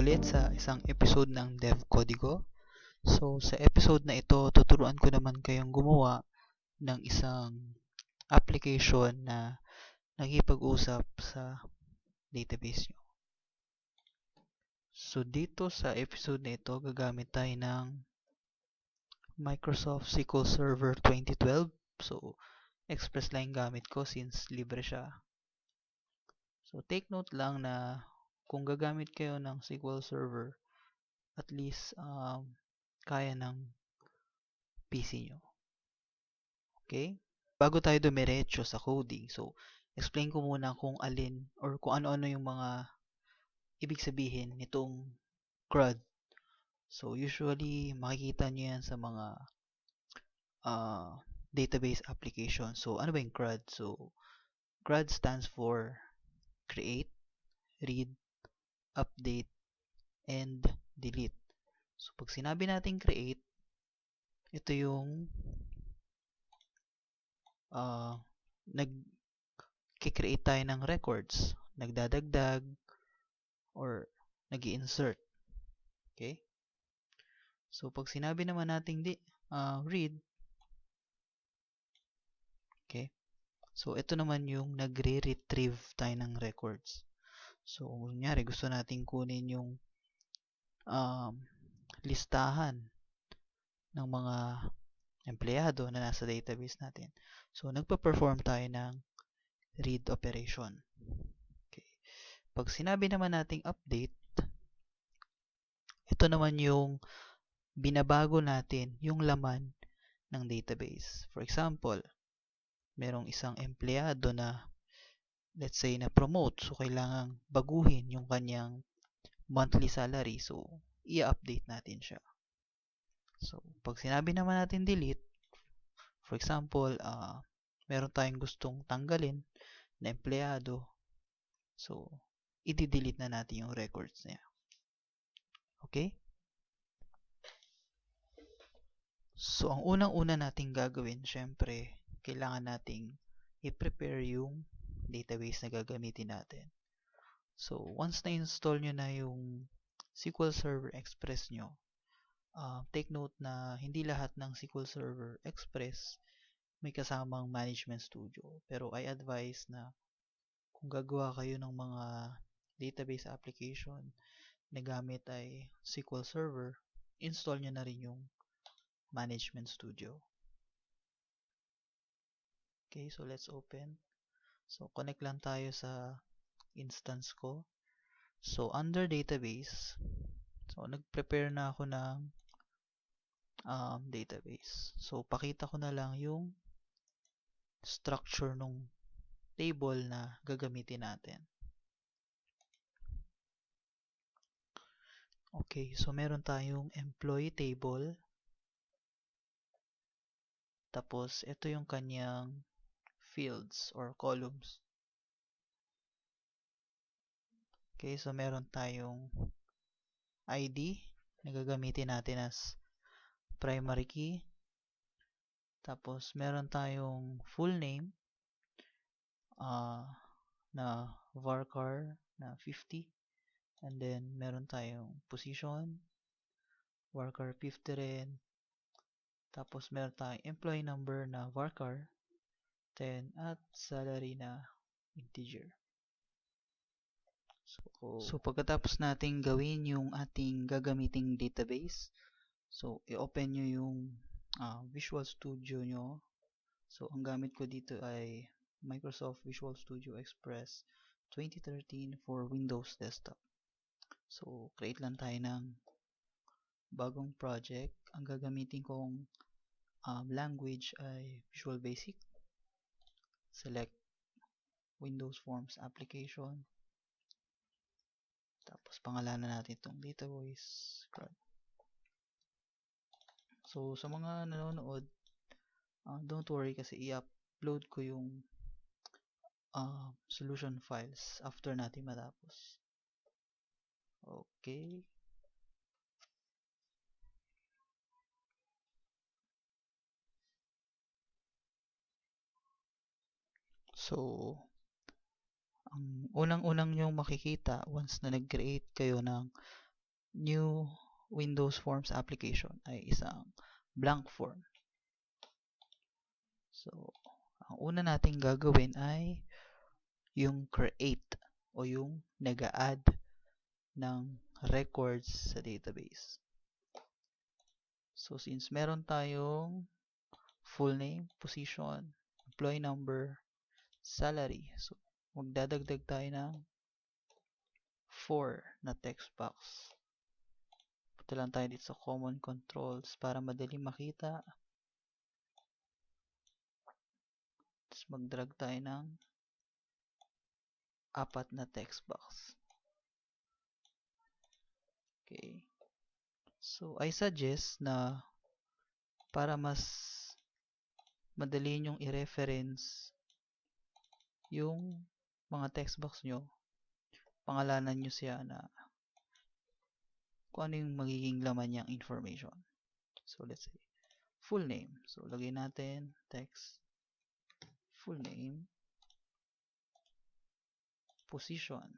ulit sa isang episode ng Dev Codigo. So, sa episode na ito, tuturuan ko naman kayong gumawa ng isang application na nakipag-usap sa database nyo. So, dito sa episode na ito, gagamit tayo ng Microsoft SQL Server 2012. So, Express lang gamit ko since libre siya. So, take note lang na kung gagamit kayo ng SQL Server, at least kaya ng PC nyo. Okay? Bago tayo dumiretso sa coding, so explain ko muna kung alin or kung ano-ano yung mga ibig sabihin nitong CRUD. So usually makikita nyo yan sa mga database application. So ano ba yung CRUD? So CRUD stands for create, read, update, and delete. So pag sinabi natin create, ito yung nag-create tayo ng records, nagdadagdag, or nag-i-insert. Okay? So, pag sinabi naman natin read, okay? So, ito naman yung nagre-retrieve tayo ng records. So, kunyari, gusto natin kunin yung listahan ng mga empleyado na nasa database natin. So, nagpa-perform tayo ng read operation. Okay. Pag sinabi naman nating update, ito naman yung binabago natin yung laman ng database. For example, merong isang empleyado na let's say na promote, so kailangang baguhin yung kanyang monthly salary. So, i-update natin siya. So, pag sinabi naman natin delete, for example, meron tayong gustong tanggalin na empleyado. So, i-delete na natin yung records niya. Okay? So, ang unang-una nating gagawin, syempre, kailangan nating i-prepare yung database na gagamitin natin. So, once na-install nyo na yung SQL Server Express nyo, take note na hindi lahat ng SQL Server Express may kasamang Management Studio. Pero I advise na kung gagawa kayo ng mga database application na gamit ay SQL Server, install nyo na rin yung Management Studio. Okay, so let's open. So, connect lang tayo sa instance ko. So, under database, so, nag-prepare na ako ng database. So, pakita ko na lang yung structure nung table na gagamitin natin. Okay, so meron tayong employee table. Tapos, ito yung kanyang fields or columns. Okay, so meron tayong ID na gagamitin natin as primary key. Tapos, meron tayong full name na varchar na 50. And then, meron tayong position, varchar 50 rin. Tapos, meron tayong employee number na varchar 10 at salary na integer. So pagkatapos natin gawin yung ating gagamiting database, so i-open nyo yung Visual Studio nyo. So ang gamit ko dito ay Microsoft Visual Studio Express 2013 for Windows Desktop. So create lang tayo ng bagong project. Ang gagamitin kong language ay Visual Basic. Select Windows Forms Application. Tapos pangalanan natin itong database CRUD. So sa mga nanonood, don't worry kasi i-upload ko yung solution files after natin matapos. Okay. So, ang unang-unang yung makikita once na nag-create kayo ng new Windows Forms application ay isang blank form. So, ang una nating gagawin ay yung create o yung nag-a-add ng records sa database. So, since meron tayong full name, position, employee number, salary. So, magdadagdag tayo ng 4 na text box. Punta lang tayo dito sa common controls para madali makita. Tapos mag-drag tayo ng 4 na text box. Okay. So, I suggest na para mas madali nyong i-reference yung mga text box nyo, pangalanan nyo siya na kung ano yung magiging laman niyang information. So, let's say, full name. So, lagay natin text, full name, position,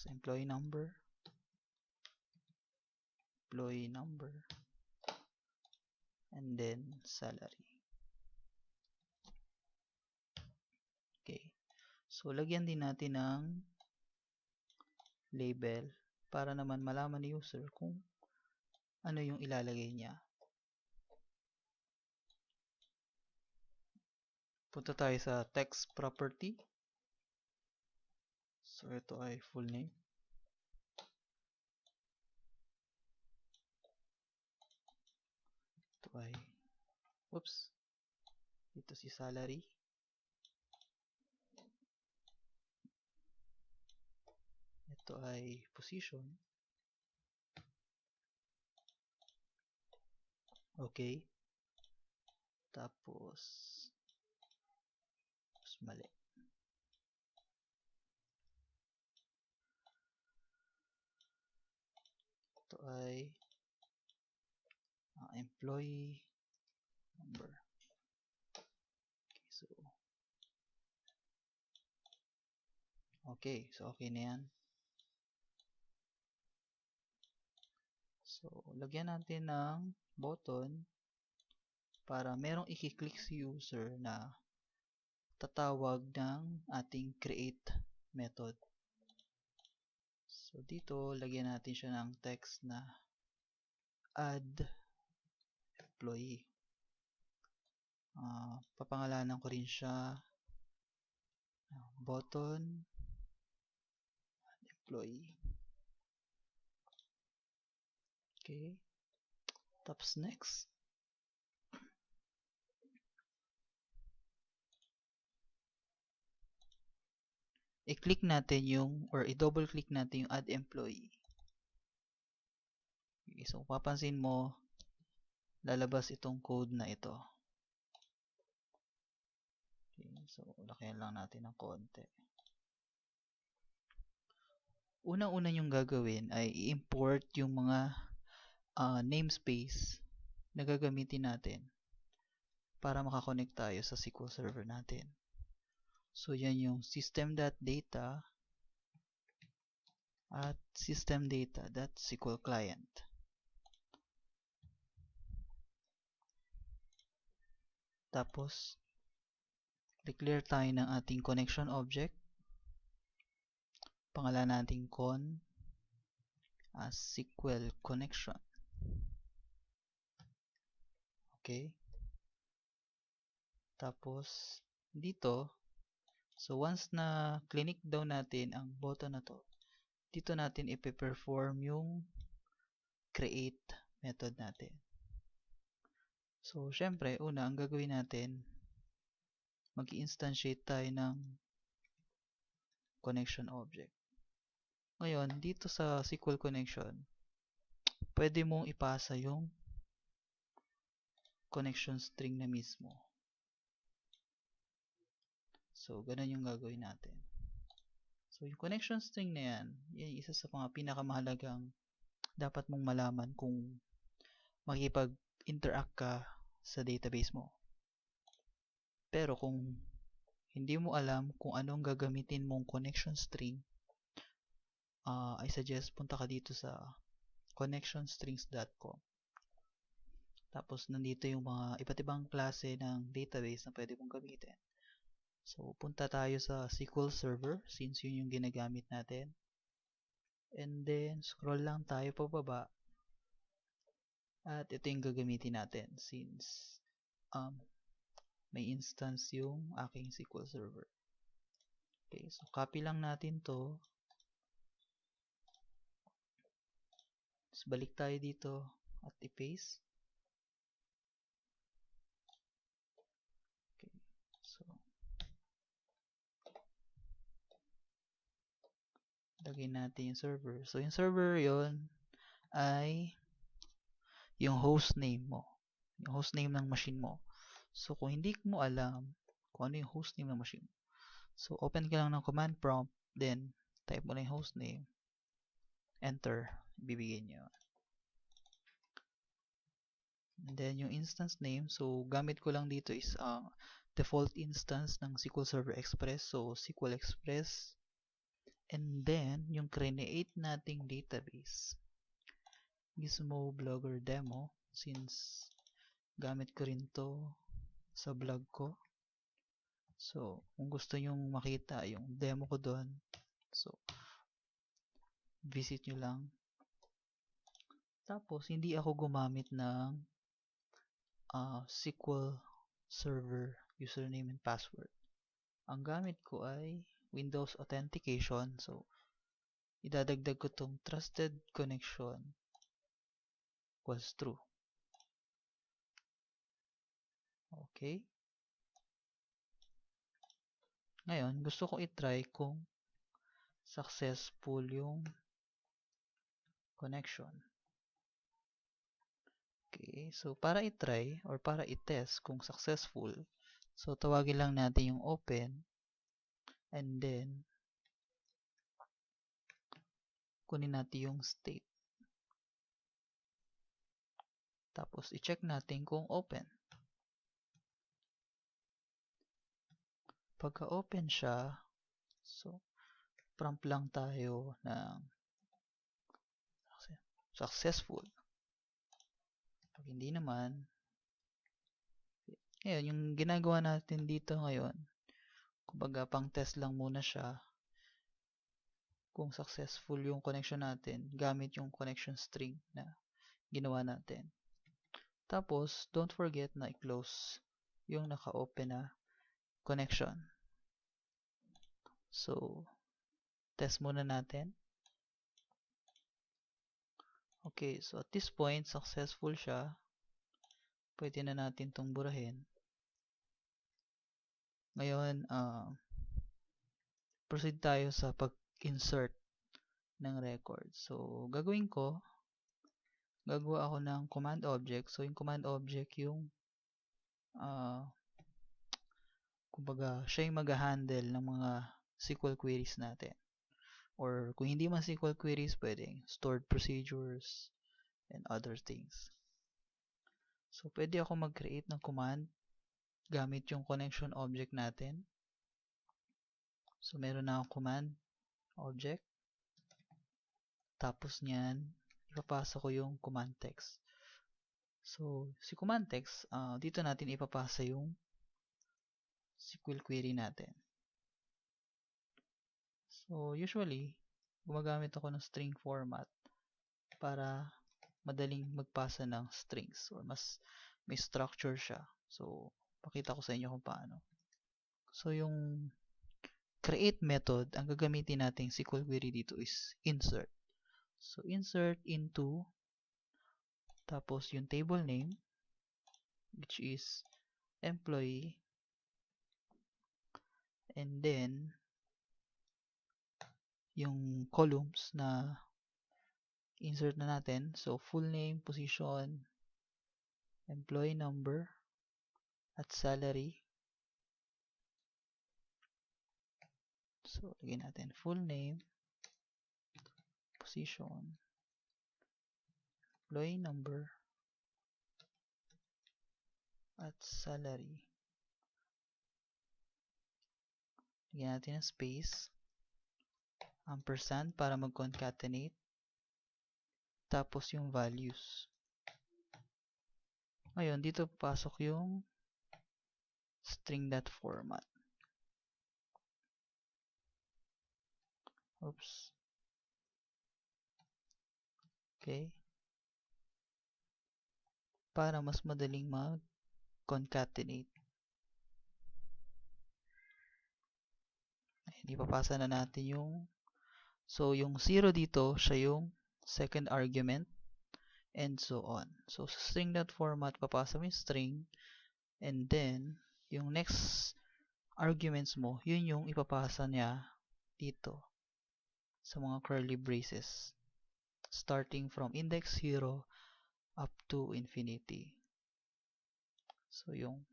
employee number, and then salary. Okay. So, lagyan din natin ng label para naman malaman ni user kung ano yung ilalagay niya. Punta tayo sa text property. So, ito ay full name. Ito ay, ito si salary. Ito ay position. Okay. Tapos mali. Ito ay employee number. Okay, so okay na yan. So, lagyan natin ng button para merong i-click si user na tatawag ng ating create method. So, dito, lagyan natin siya ng text na add employee. Papangalanan ko rin siya button add employee. Okay. Tapos next. I-click natin yung, or i-double click natin yung add employee. Okay, so, papansin mo, lalabas itong code na ito. Okay, so, lakayan lang natin ng konti. Unang-una yung gagawin ay i-import yung mga namespace na gagamitin natin para makakonect tayo sa SQL Server natin. So, yan yung system.data at systemdata.sql client. Tapos, declare tayo ng ating connection object. Pangalan natin con as SQL connection. Okay. Tapos, dito, so once na click down natin ang button na to, dito natin ipe-perform yung create method natin. So, syempre, una, ang gagawin natin, mag-instantiate tayo ng connection object. Ngayon, dito sa SQL connection, pwede mong ipasa yung connection string na mismo. So, ganun yung gagawin natin. So, yung connection string na yan, yan isa sa mga pinakamahalagang dapat mong malaman kung makikipag-interact ka sa database mo. Pero kung hindi mo alam kung anong gagamitin mong connection string, I suggest punta ka dito sa connectionstrings.com. Tapos nandito yung mga iba't ibang klase ng database na pwede mong gamitin. So punta tayo sa SQL Server since yun yung ginagamit natin. And then scroll lang tayo pababa. At ito yung gagamitin natin since may instance yung aking SQL Server. Okay, so copy lang natin to. Tapos balik tayo dito at i-paste. Okay, so lagay natin yung server. So yung server yon ay yung host name mo. Yung host name ng machine mo. So kung hindi mo alam kung ano yung host name ng machine mo, so open ka lang ng command prompt, then type mo na yung host name, enter, bibigyan nyo. And then yung instance name, so gamit ko lang dito is default instance ng SQL Server Express. So SQL Express. And then yung create nating database, Gizmo Blogger Demo, since gamit ko rin to sa blog ko. So kung gusto nyong makita yung demo ko doon, so visit nyo lang. Tapos hindi ako gumamit ng SQL Server username and password. Ang gamit ko ay Windows Authentication. So, idadagdag ko tong trusted connection was true. Okay. Ngayon, gusto ko i-try kung successful yung connection. Okay. So, para i-try or para i-test kung successful, so tawagin lang natin yung open and then kunin natin yung state. Tapos, i-check natin kung open. Pagka open siya, so, prompt lang tayo ng successful. Pag hindi naman, ngayon, yung ginagawa natin dito ngayon, kumbaga pang test lang muna siya kung successful yung connection natin gamit yung connection string na ginawa natin. Tapos, don't forget na i-close yung naka-open na connection. So, test muna natin. Okay, so at this point, successful siya. Pwede na natin itong burahin. Ngayon, proceed tayo sa pag-insert ng record. So, gagawin ko, gagawa ako ng command object. So, yung command object yung kumbaga, siya yung mag-handle ng mga SQL queries natin. Or kung hindi man SQL queries, pwedeng stored procedures and other things. So, pwede ako mag-create ng command gamit yung connection object natin. So, meron na akong command object. Tapos niyan, ipapasa ko yung command text. So, si command text, dito natin ipapasa yung SQL query natin. So, usually, gumagamit ako ng string format para madaling magpasa ng strings or mas may structure siya. So, pakita ko sa inyo kung paano. So, yung create method, ang gagamitin nating SQL query dito is insert. So, insert into, tapos yung table name, which is employee, and then, yung columns na insert na natin. So, full name, position, employee number, at salary. So, lagyan natin full name, position, employee number, at salary. Lagyan natin ng space. Ampersand para mag-concatenate. Tapos yung values. Ngayon, dito pasok yung string.format. Oops. Okay. Para mas madaling mag-concatenate. Ayan, ipapasa na natin yung so yung 0 dito, siya yung second argument and so on. So sa string.format, papasa mo yung string and then yung next arguments mo, yun yung ipapasa niya dito sa mga curly braces starting from index 0 up to infinity. So yung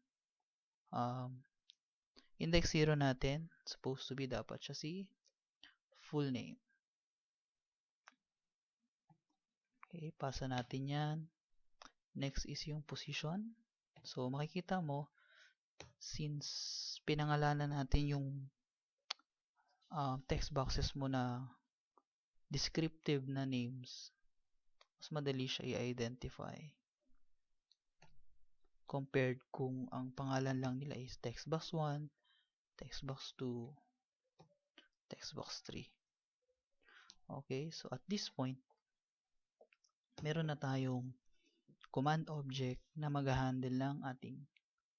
index 0 natin, supposed to be dapat siya si full name. Okay, pasa natin yan. Next is yung position. So makikita mo, since pinangalanan natin yung text boxes mo na descriptive na names, mas madali siya i-identify compared kung ang pangalan lang nila is text box 1, text box 2, text box 3. Okay, so at this point, meron na tayong command object na mag-handle ng ating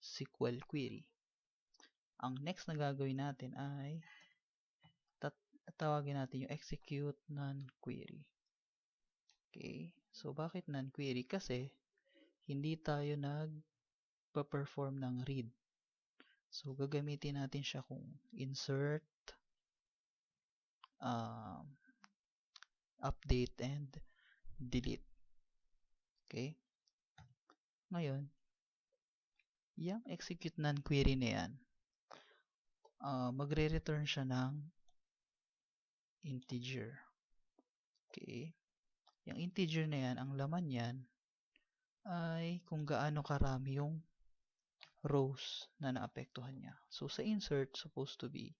SQL query. Ang next na gagawin natin ay tawagin natin yung execute non-query. Okay, so bakit non-query? Kasi hindi tayo nag-perform ng read. So gagamitin natin siya kung insert, update, and delete. Okay? Ngayon, yung execute non-query na yan, magre-return siya ng integer. Okay? Yung integer na yan, ang laman yan, ay kung gaano karami yung rows na naapektuhan niya. So, sa insert, supposed to be,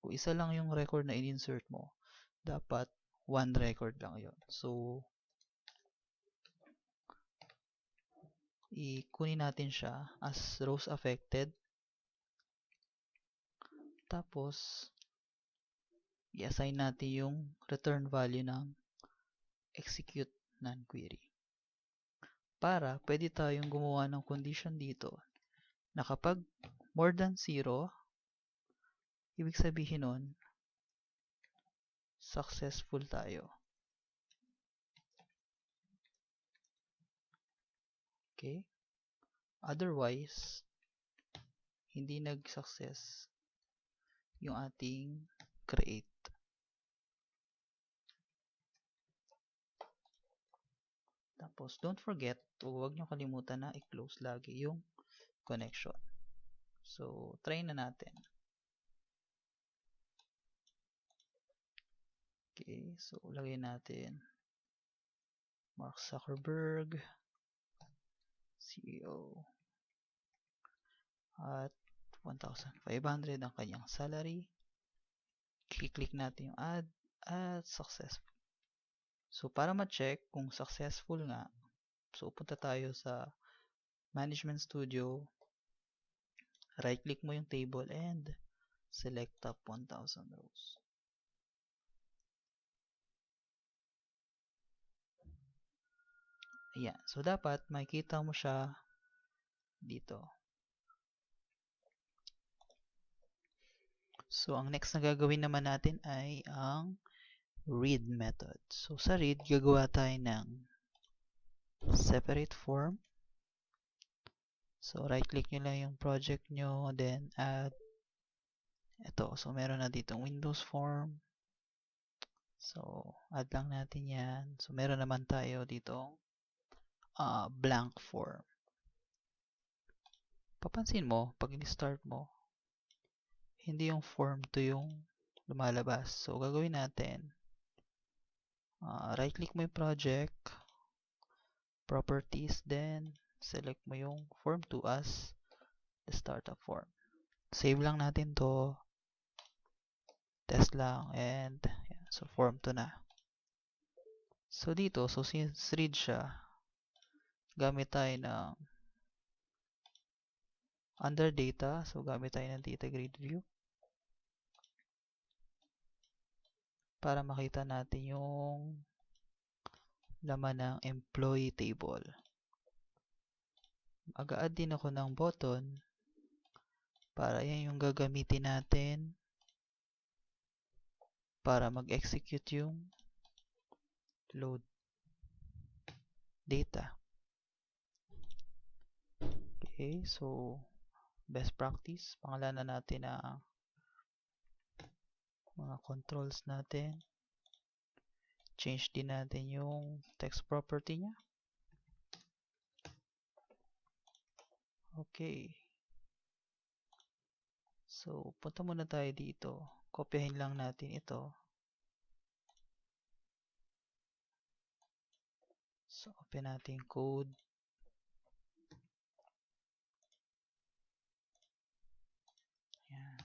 kung isa lang yung record na in-insert mo, dapat one record lang yon. So, ikunin natin siya as rows affected. Tapos, i-assign natin yung return value ng execute non-query. Para pwede tayong gumawa ng condition dito na kapag more than 0, ibig sabihin nun, successful tayo. Okay? Otherwise, hindi nag-success yung ating create. Tapos, don't forget, huwag nyo kalimutan na i-close lagi yung connection. So, try na natin. Okay, so lagay natin Mark Zuckerberg, CEO, at 1,500 ang kanyang salary. Click natin yung add at successful. So, para ma-check kung successful nga, so punta tayo sa Management Studio, right-click mo yung table and select top 1,000 rows. Ayan. So, dapat makikita mo siya dito. So, ang next na gagawin naman natin ay ang read method. So, sa read, gagawa tayo ng separate form. So, right-click nyo lang yung project nyo, then add. Ito. So, meron na ditong Windows form. So, add lang natin yan. So, meron naman tayo ditong blank form. Papansin mo, pag in-start mo, hindi yung form to yung lumalabas. So, gagawin natin, right-click mo yung project, properties, then select mo yung form 2 as the startup form. Save lang natin to. Test lang and yan. So form 2 na. So dito, so since read siya, gamit tayo ng under data. So gamit tayo ng data grid view para makita natin yung laman ng employee table. Mag-a-add din ako ng button para yan yung gagamitin natin para mag-execute yung load data. Okay, so best practice, pangalanan natin ang mga controls natin. Change din natin yung text property niya. Okay. So, punta muna tayo dito. Kopyahin lang natin ito. So, open natin code. Ayan.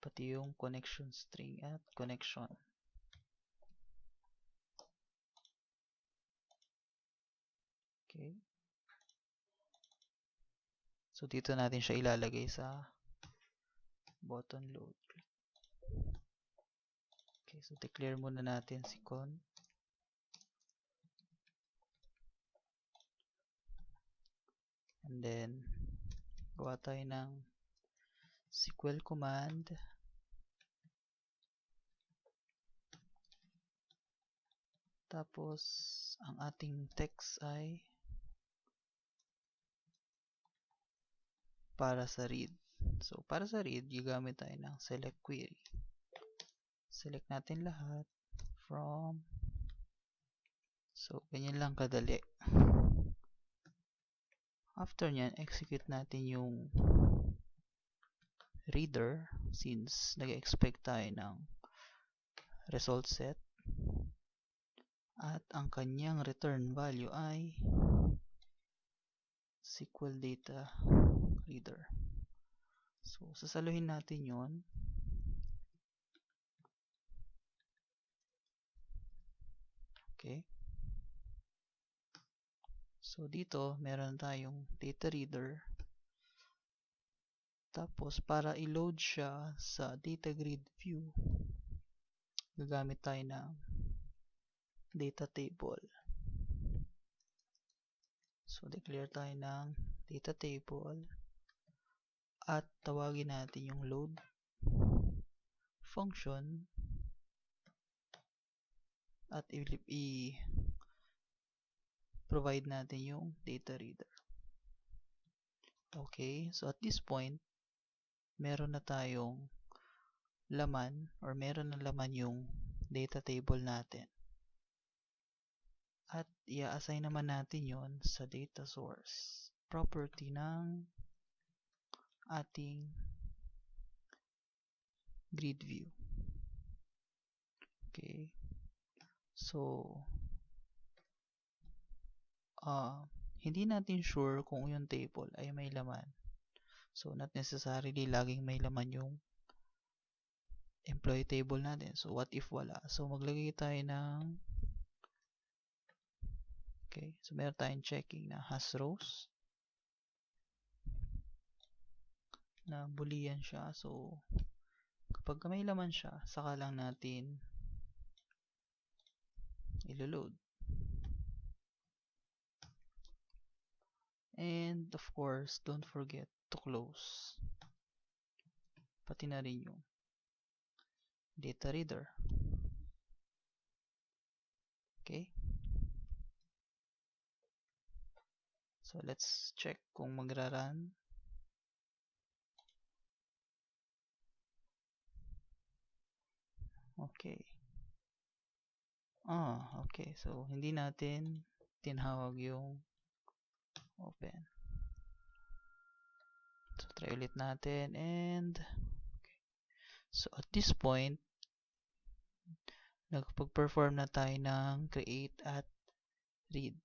Pati yung connection string at connection. Okay. So, dito natin siya ilalagay sa button load. Okay, so declare muna natin si con. And then, gawa tayo ng SQL command. Tapos, ang ating text ay para sa read. So, para sa read, gagamit tayo ng select query. Select natin lahat from. So, ganyan lang kadali. After nyan, execute natin yung reader since nag-expect tayo ng result set. At ang kanyang return value ay SQL data reader. So, sasaluhin natin yon. Okay. So, dito, meron tayong data reader. Tapos, para i-load siya sa data grid view, gagamit tayo ng data table. So, declare tayo ng data table at tawagin natin yung load function at i-provide natin yung data reader. Okay, so at this point, meron na tayong laman or meron na laman yung data table natin. At i-assign naman natin yon sa data source property ng ating grid view. Okay. So, hindi natin sure kung yung table ay may laman. So, not necessarily laging may laman yung employee table natin. So, what if wala? So, maglagay tayo ng okay. So, meron tayong checking na has rows na boolean siya. So, kapag may laman siya, saka lang natin ilo-load. And, of course, don't forget to close. Pati na rin yung data reader. Okay? So, let's check kung magra-run. Okay. Okay. So, hindi natin tinawag yung open. So, try ulit natin and okay. So, at this point, nagpag-perform na tayo ng create at read.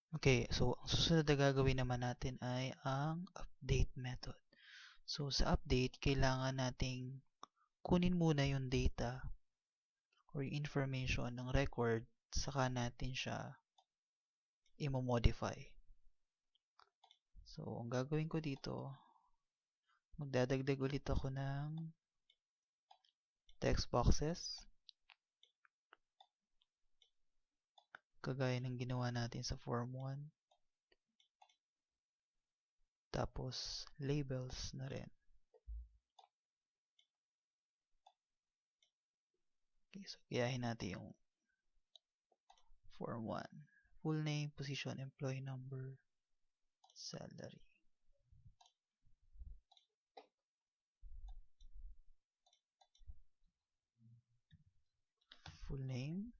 Okay, so ang susunod na gagawin naman natin ay ang update method. So sa update, kailangan nating kunin muna yung data or yung information ng record, saka natin siya i-modify. So ang gagawin ko dito, magdadagdag ulit ako ng text boxes, kagaya ng ginawa natin sa form 1. Tapos labels na rin. Okay, so gayahin natin yung form 1. Full name, position, employee number, salary. Full name,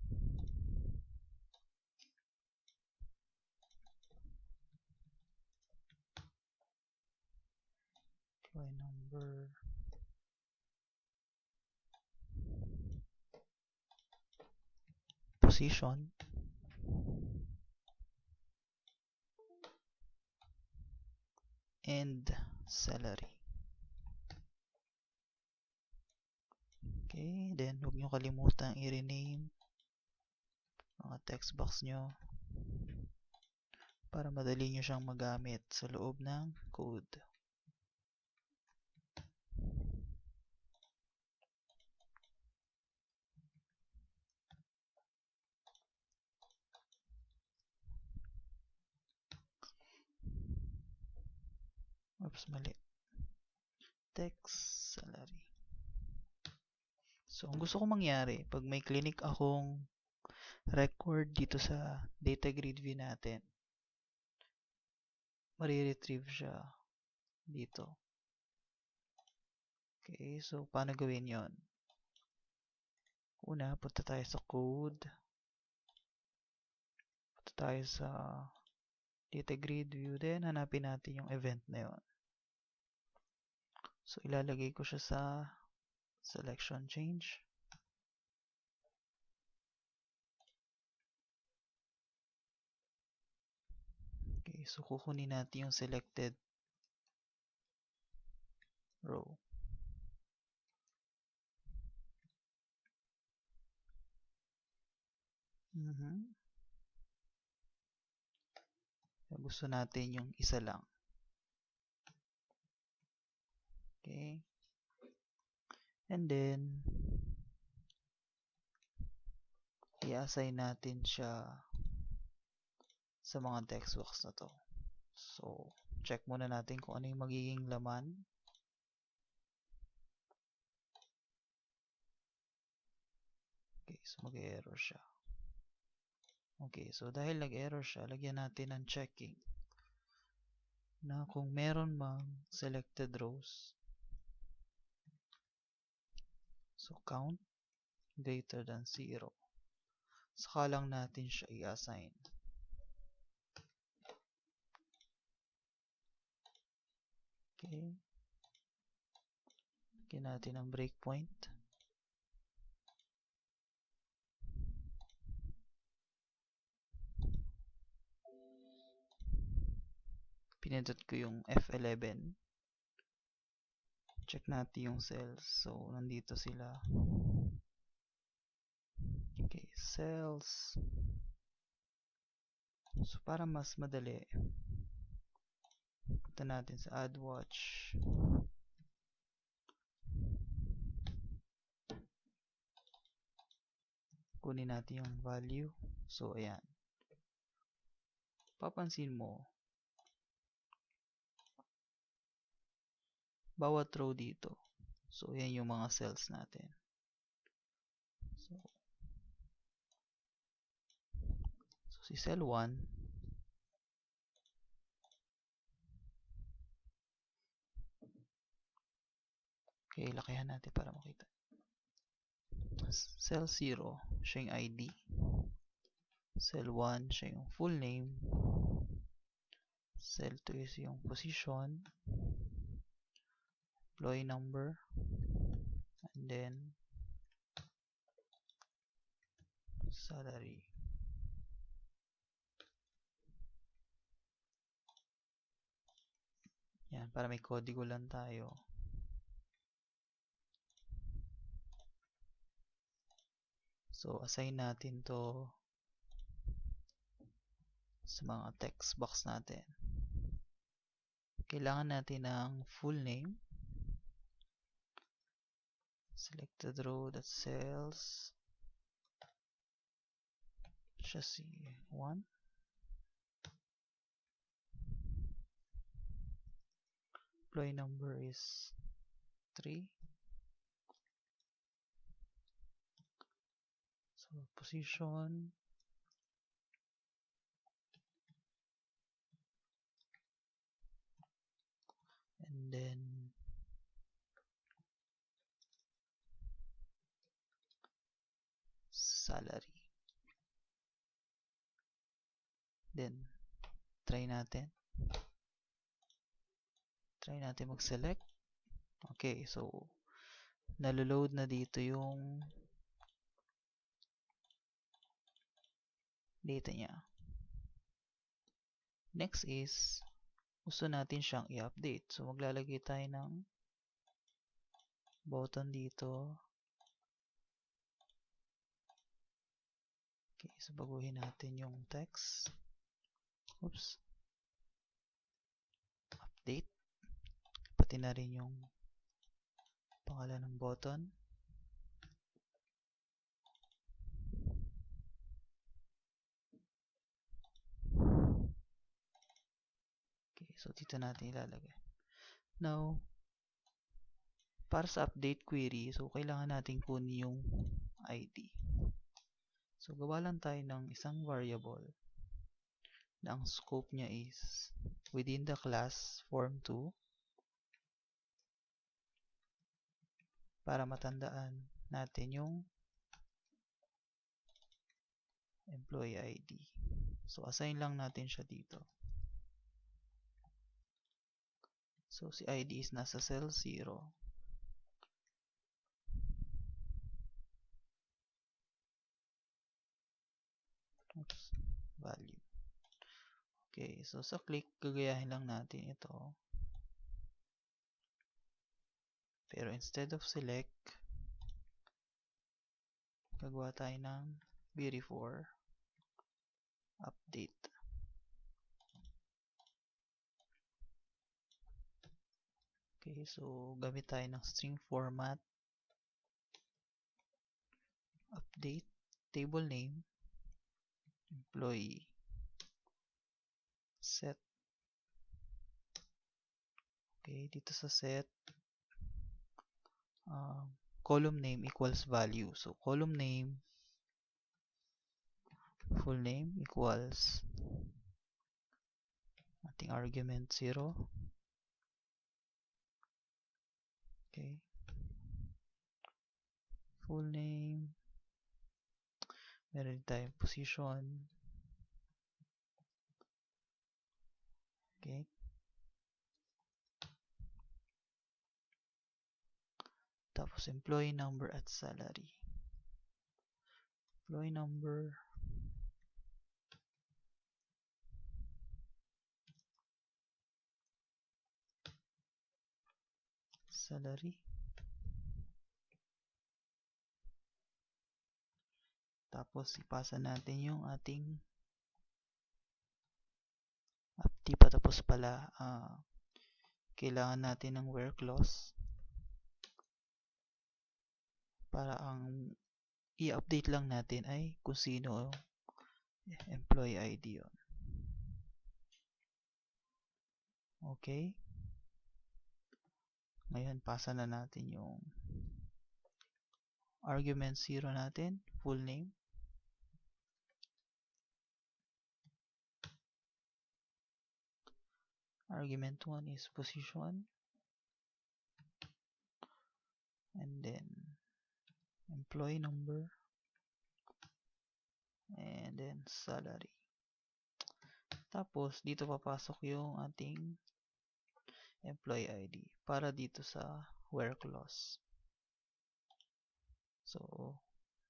employee number, position, and salary. Okay, then huwag nyo kalimutan i-rename mga text box nyo para madali nyo siyang magamit sa loob ng code. Oops, mali. Text salary. So, ang gusto kong mangyari, pag may clinic akong record dito sa data grid view natin, mariretrieve siya dito. Okay, so paano gawin yon? Una, punta tayo sa code. Punta tayo sa data grid view, then hanapin natin yung event na yon. So, ilalagay ko siya sa selection change. Okay, so kukunin natin yung selected row. Gusto natin yung isa lang. Okay. And then, i-assign natin siya sa mga text box na to. So, check muna natin kung ano yung magiging laman. Okay, so mag-error siya. Okay, so dahil nag-error siya, lagyan natin ng checking na kung meron mang selected rows, so count greater than 0, saka lang natin siya i-assign. Okay. Lagyan natin ang breakpoint. Pinindot ko yung F11. Check natin yung cells. So, nandito sila. Okay, cells. So, para mas madali, punta natin sa AdWatch. Kunin natin yung value. So, ayan. Papansin mo, bawat row dito. So, ayan yung mga cells natin. So si cell 1, okay, lakihan natin para makita. Cell 0, siya yung ID. Cell 1, siya yung full name. Cell 2 is yung position, employee number, and then salary. Yan, para may kodigo lang tayo. So, assign natin to sa mga text box natin. Kailangan natin ng full name. Selected row that cells. Chassis 1. Employee number is 3. So, position. And then, salary. Then, try natin. Try natin mag-select. Okay, so, naloload na dito yung data niya. Next is, gusto natin siyang i-update. So, maglalagay tayo ng button dito. Okay, so baguhin natin yung text. Oops. Update. Pati na rin yung pangalan ng button. Okay, so dito natin ilalagay. Now, para sa update query, so kailangan natin kunin yung ID. So, gawa lang tayo ng isang variable na ang scope niya is within the class form2 para matandaan natin yung employee ID. So, assign lang natin siya dito. So, si ID is nasa cell 0. Oops, value. Okay, so sa click, gagayahin lang natin ito. Pero instead of select, gagawa tayo ng before update. Okay, so gamit tayo ng string format, update, table name, employee, set. Okay, dito sa set, column name equals value. So, column name, full name equals ating argument 0. Okay. Full name. Meron tayong position. Okay. Tapos, employee number at salary. Employee number. Salary. Tapos, ipasa natin yung ating di pa tapos pala, kailangan natin ng where clause para ang i-update lang natin ay kung sino employee ID yun. Okay. Ngayon, pasa na natin yung argument 0 natin, full name. Argument 1 is position. And then, employee number. And then, salary. Tapos, dito papasok yung ating employee ID para dito sa where clause. So,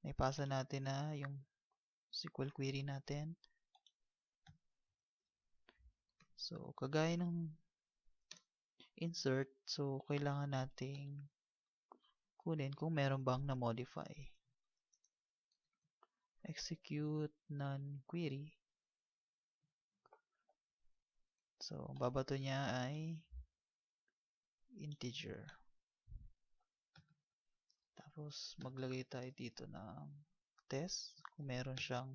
naipasa natin na yung SQL query natin. So, kagaya ng insert. So, kailangan nating kunin kung meron bang na-modify. Execute non-query. So, babato niya ay integer. Tapos, maglagay tayo dito ng test kung meron siyang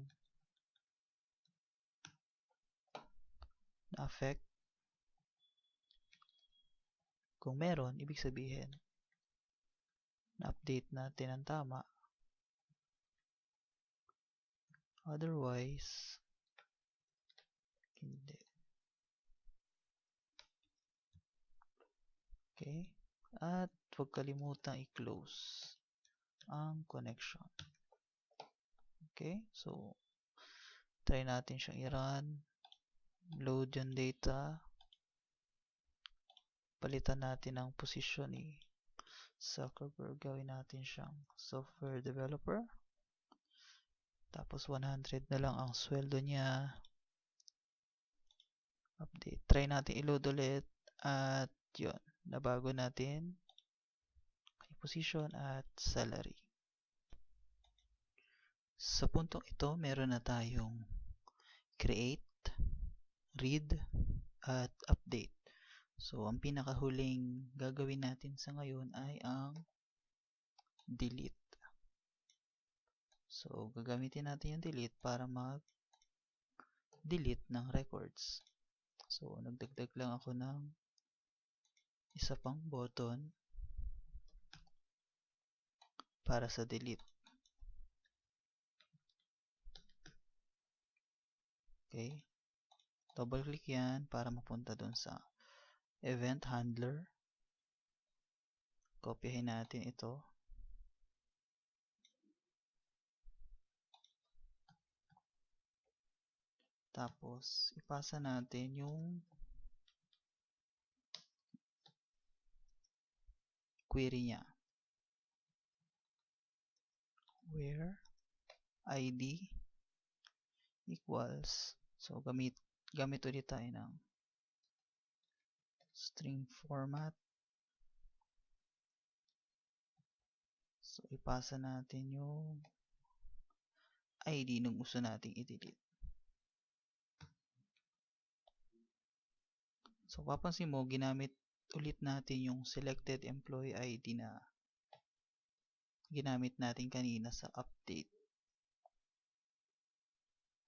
na-affect. Kung meron, ibig sabihin na-update natin ang tama. Otherwise, hindi. Okay? At huwag kalimutang i-close ang connection. Okay? So, try natin siyang i-run. Load yung data. Palitan natin ang position ni Zuckerberg. Gawin natin siyang software developer. Tapos 100 na lang ang sweldo niya. Update. Try natin i-load ulit. At yun. Nabago natin position at salary. Sa puntong ito, meron na tayong create, read, at update. So, ang pinakahuling gagawin natin sa ngayon ay ang delete. So, gagamitin natin yung delete para mag-delete ng records. So, nagdagdag lang ako ng isa pang button para sa delete. Okay. Double click yan para mapunta dun sa event handler. Kopyahin natin ito. Tapos, ipasa natin yung query niya. Where ID equals. So, gamit ulit tayo ng string format. So, ipasa natin yung ID nung gusto nating i-delete. So, papansin mo, ginamit ulit natin yung selected employee ID na ginamit natin kanina sa update.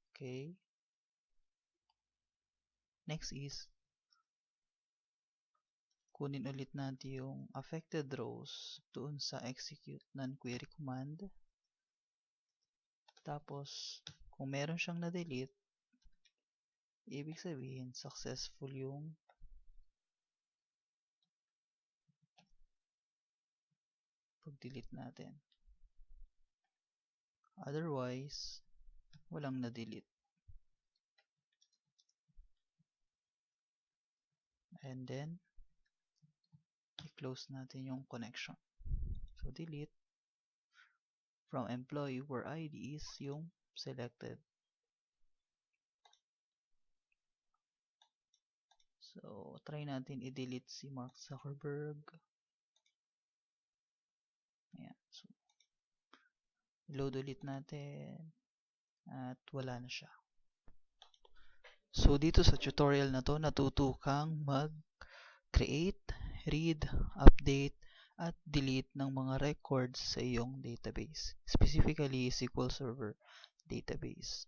Okay. Next is, kunin ulit natin yung affected rows doon sa execute non-query command. Tapos, kung meron siyang na-delete, ibig sabihin successful yung pag-delete natin. Otherwise, walang na-delete. And then, i-close natin yung connection. So, delete from employee where ID is yung selected. So, try natin i-delete si Mark Zuckerberg. Ayan. So, load ulit natin. At wala na siya. So, dito sa tutorial na to, natuto kang mag-create, read, update, at delete ng mga records sa iyong database. Specifically, SQL Server database.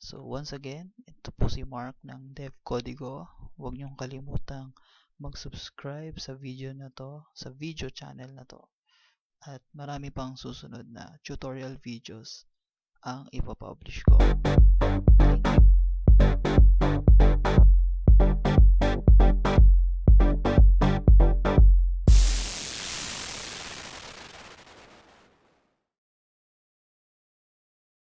So, once again, ito po si Mark ng Dev Codigo. Huwag niyong kalimutang mag-subscribe sa video na to, sa video channel na to. At marami pang susunod na tutorial videos ang ipapublish ko.